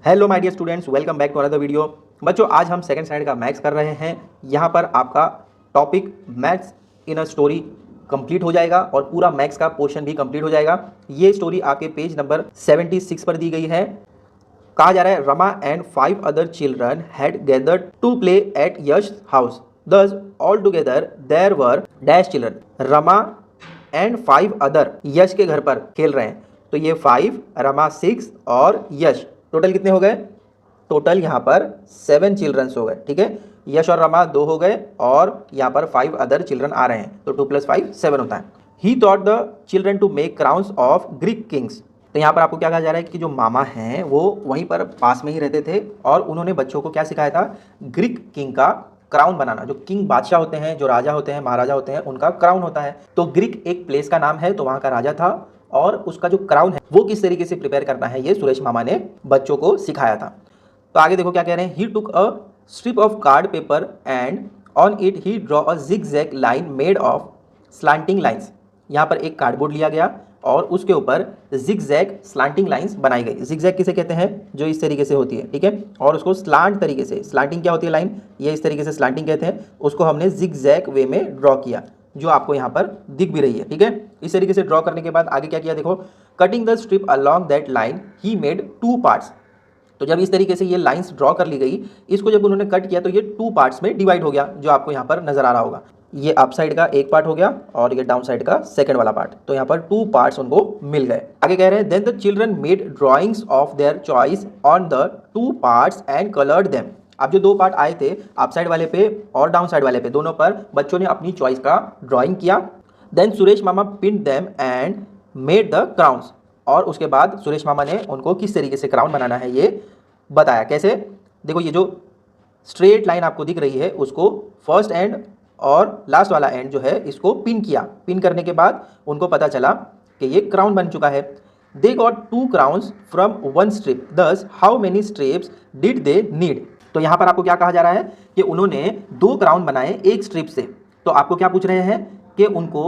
Hello my dear students, welcome back to another video. बच्चों, आज हम सेकंड स्टैंडर्ड का मैथ्स कर रहे हैं। यहाँ पर आपका topic maths in a story complete हो जाएगा और पूरा मैथ्स का पोर्शन भी कंप्लीट हो जाएगा। ये स्टोरी आपके पेज नंबर 76 पर दी गई है। कहा जा रहा है, Rama and 5 other children had gathered to play at Yash house, thus all together there were dash children. Rama and 5 other, Yash के घर पर खेल रहे हैं। तो ये 5, रमा 6 और यश, टोटल कितने हो गए? टोटल यहाँ पर 7 चिल्ड्रंस हो गए। ठीक है, यश और रमा 2 हो गए और यहाँ पर 5 अदर चिल्ड्रन आ रहे हैं, तो 2 + 5 7 होता है। He taught the children to make crowns of Greek kings. तो यहाँ पर आपको क्या कहा जा रहा है कि जो मामा हैं वो वहीं पर पास में ही रहते थे और उन्होंने बच्चों को क्या सिखाया था? ग्रीक किंग का क्राउन बनाना। जो किंग बादशाह होते हैं, जो राजा होते हैं, महाराजा होते हैं, उनका क्राउन होता है। तो ग्रीक एक प्लेस का नाम है, तो वहाँ का राजा था और उसका जो क्राउन है वो किस तरीके से प्रिपेयर करना है, ये सुरेश मामा ने बच्चों को सिखाया था। तो आगे देखो क्या कह रहे हैं। He took a strip of card paper and on it he draw a zigzag line made of slanting lines. यहाँ पर एक कार्डबोर्ड लिया गया और उसके ऊपर जिगजैग स्लांटिंग लाइन्स बनाई गई। जिगजैग किसे कहते हैं? जो इस तरीके से होती है, ठीक है, और उसको स्लांट तरीके से, स्लांटिंग क्या होती है? लाइन, ये इस तरीके से स्लांटिंग कहते हैं। उसको हमने जिगजैग वे में ड्रॉ किया, जो आपको यहाँ पर दिख भी रही है। ठीक है, इस तरीके से ड्रॉ करने के बाद आगे क्या किया देखो। Cutting the strip along that line he made 2 parts. तो जब इस तरीके से ये लाइंस ड्रॉ कर ली गई, इसको जब उन्होंने कट किया तो ये 2 पार्ट्स में डिवाइड हो गया, जो आपको यहाँ पर नजर आ रहा होगा। ये अप साइड का एक पार्ट हो गया और ये डाउन साइड का सेकंड वाला पार्ट। तो यहाँ पर 2 पार्ट्स उनको मिल गए। आगे कह रहे हैं, then the children made drawings of their choice on the 2 parts and coloured them. अब जो 2 पार्ट आए थे, अप साइड वाले पे और डाउन साइड वाले पे, दोनों पर बच्चों ने अपनी चॉइस का ड्रॉइंग किया। Then Suresh Mama pin them and made the crowns. और उसके बाद सुरेश मामा ने उनको किस तरीके से क्राउन बनाना है ये बताया। कैसे? देखो, ये जो स्ट्रेट लाइन आपको दिख रही है उसको फर्स्ट एंड और लास्ट वाला एंड जो है इसको पिन किया। पिन करने के बाद उनको पता चला कि ये क्राउन बन चुका है। They got 2 crowns from 1 strip, thus how many strips did they need. तो यहाँ पर आपको क्या कहा जा रहा है कि उन्होंने 2 क्राउन बनाए एक स्ट्रिप से। तो आपको क्या पूछ रहे हैं कि उनको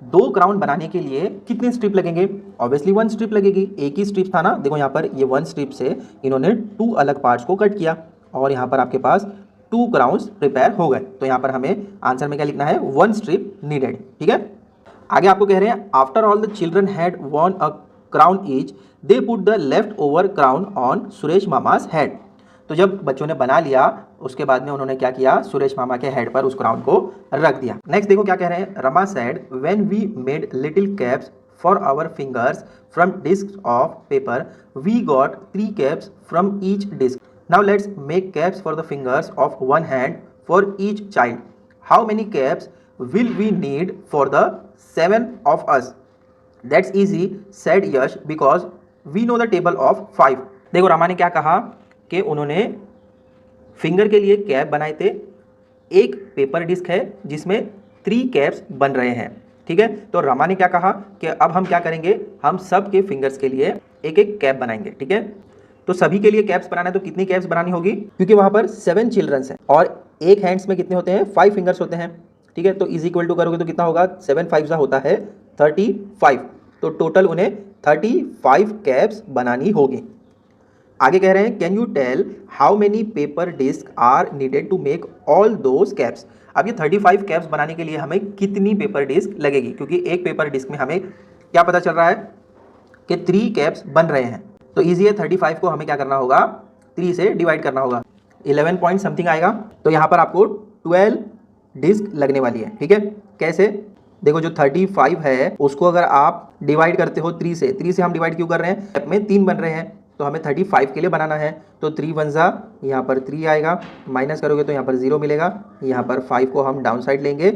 2 क्राउन बनाने के लिए कितने स्ट्रिप लगेंगे? ऑब्वियसली 1 स्ट्रिप लगेगी, एक ही स्ट्रिप था ना। देखो यहाँ पर ये 1 स्ट्रिप से इन्होंने 2 अलग पार्ट्स को कट किया और यहाँ पर आपके पास 2 क्राउन्स प्रिपेयर हो गए। तो यहाँ पर हमें आंसर में क्या लिखना है? 1 स्ट्रिप नीडेड। ठीक है, आगे आपको कह रहे हैं, after all the children had von a crown each, they put the left over crown on Suresh mama's head. तो जब बच्चों ने बना लिया उसके बाद में उन्होंने क्या किया? सुरेश मामा के हेड पर उस क्राउन को रख दिया। नेक्स्ट देखो क्या कह रहे हैं। Rama said, when we made little caps for our fingers from disc of paper, we got 3 caps from each disc. Now let's make caps for the fingers of 1 hand for each child. How many caps will we need for the 7 of us? That's easy said Yash, because we know the table of 5। देखो, रमा ने क्या कहा कि उन्होंने finger के लिए cap बनाए थे। एक पेपर डिस्क है जिसमें 3 कैप्स बन रहे हैं। ठीक है, तो रमा ने क्या कहा कि अब हम क्या करेंगे, हम सब के फिंगर्स के लिए एक एक कैप बनाएंगे। ठीक है, तो सभी के लिए कैप्स बनाना है तो कितनी कैप्स बनानी होगी? क्योंकि वहां पर 7 चिल्ड्रंस हैं और एक हैंड्स में कितने होते हैं? 5 फिंगर्स होते हैं। ठीक है, तो इज इक्वल टू करोगे तो कितना होगा? 7 5 होता है 35। तो टोटल उन्हें 35 कैप्स बनानी होगी। आगे कह रहे हैं, can you tell how many paper disc are needed to make all those caps. अब ये 35 कैप्स बनाने के लिए हमें कितनी पेपर डिस्क लगेगी? क्योंकि एक पेपर डिस्क में हमें क्या पता चल रहा है कि 3 कैप्स बन रहे हैं। तो ईजी है, 35 को हमें क्या करना होगा? 3 से डिवाइड करना होगा, 11 पॉइंट समथिंग आएगा। तो यहाँ पर आपको 12 डिस्क लगने वाली है। ठीक है, कैसे? देखो, जो 35 है उसको अगर आप डिवाइड करते हो 3 से हम डिवाइड क्यों कर रहे हैं? कैप में 3 बन रहे हैं तो हमें 35 के लिए बनाना है। तो 3 1 जा, यहाँ पर 3 आएगा, माइनस करोगे तो यहाँ पर 0 मिलेगा। यहाँ पर 5 को हम डाउन साइड लेंगे,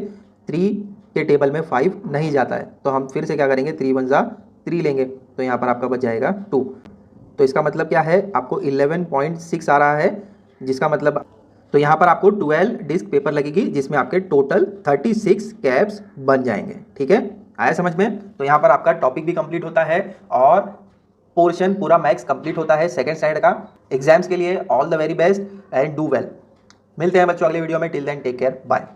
3 के टेबल में 5 नहीं जाता है तो हम फिर से क्या करेंगे? 3 1 जा 3 लेंगे, तो यहाँ पर आपका बच जाएगा 2। तो इसका मतलब क्या है? आपको 11.6 आ रहा है, जिसका मतलब तो यहाँ पर आपको 12 डिस्क पेपर लगेगी जिसमें आपके टोटल 36 कैप्स बन जाएंगे। ठीक है, आया समझ में? तो यहाँ पर आपका टॉपिक भी कंप्लीट होता है और पोर्शन पूरा मैथ्स कंप्लीट होता है सेकंड स्टैंडर्ड का। एग्जाम्स के लिए all the very best and do well. मिलते हैं बच्चों अगले वीडियो में। Till then take care, bye.